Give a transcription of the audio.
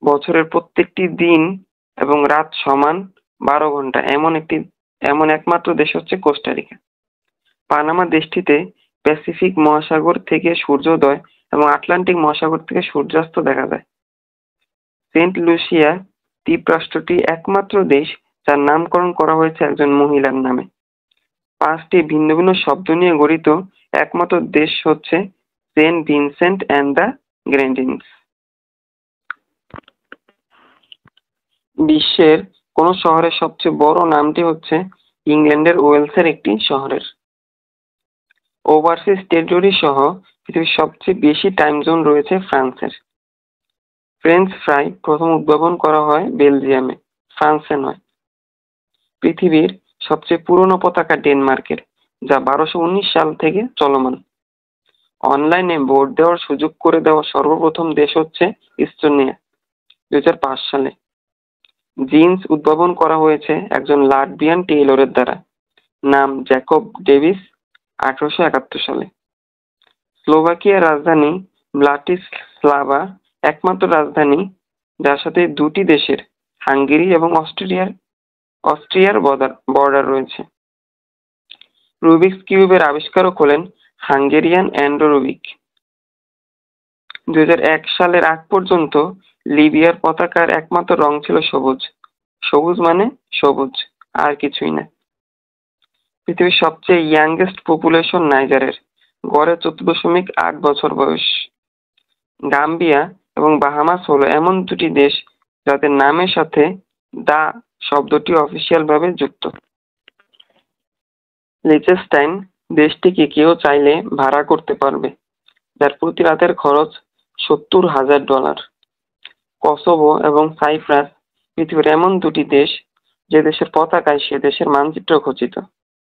বছরের প্রত্যেকটি দিন এবং রাত সমান 12 ঘন্টা এমন একমাত্র দেশ হচ্ছে কোস্টারিকা। পানামা দেশটিতে প্যাসিফিক মহাসাগর থেকে সূর্যোদয় এবং আটলান্টিক মহাসাগর থেকে সূর্যাস্ত দেখা যায়। সেন্ট লুসিয়া দ্বীপরাষ্ট্রটি একমাত্র দেশ যার নামকরণ করা হয়েছে একজন মহিলার নামে। পাঁচটি ভিন্ন ভিন্ন শব্দ নিয়ে গঠিত একমাত্র দেশ হচ্ছে Saint Vincent and the Grenadines. বিশ্বের কোন শহরের সবচেয়ে বড় নামটি হচ্ছে ইংল্যান্ডের ওয়েলসের একটি শহরের। ওভারসিজ টেরিটরি সহ পৃথিবীর সবচেয়ে বেশি টাইম জোন রয়েছে ফ্রান্সের। ফ্রেঞ্চ ফ্রাই প্রথম উদ্ভাবন করা হয় বেলজিয়ামে, ফ্রান্সে নয়। পৃথিবীর সবচেয়ে পুরনো পতাকা ডেনমার্কের, যা 1219 সাল থেকে চলমান। অনলাইনে ভোট দেওয়ার সুযোগ করে দেওয়া সর্বপ্রথম দেশ হচ্ছে ইস্তোনিয়া, 2005 সালে। জিন্স উদ্ভাবন করা হয়েছে একজন লাটভিয়ান টেইলরের দ্বারা, নাম জ্যাকব ডেভিস, 1871 সালে। স্লোভাকিয়ার রাজধানী ব্রাটিসলাভা একমাত্র রাজধানী যার সাথে দুটি দেশের, হাঙ্গেরি এবং অস্ট্রিয়ার বর্ডার রয়েছে। রুবিকস কিউবের আবিষ্কারক হলেন হাঙ্গেরিয়ান অ্যান্ড্রো রুবিক। 2001 সালের আগ পর্যন্ত লিবিয়ার পতাকার একমাত্র রং ছিল সবুজ। সবুজ মানে সবুজ, আর কিছুই না। পৃথিবীর সবচেয়ে ইয়াংগেস্ট পপুলেশন নাইজারের, গড়ে 14.8 বছর বয়স। গাম্বিয়া এবং বাহামাস হলো এমন দুটি দেশ যাদের নামের সাথে দা শব্দটি অফিসিয়াল ভাবে যুক্ত। লিচেস্টাইন দেশটিকে কেউ চাইলে ভাড়া করতে পারবে, যার প্রতি রাতের খরচ $70,000। কসোভো এবং সাইপ্রাস পৃথিবীর এমন দুটি দেশ যে দেশের পতাকায় সে দেশের মানচিত্র খচিত।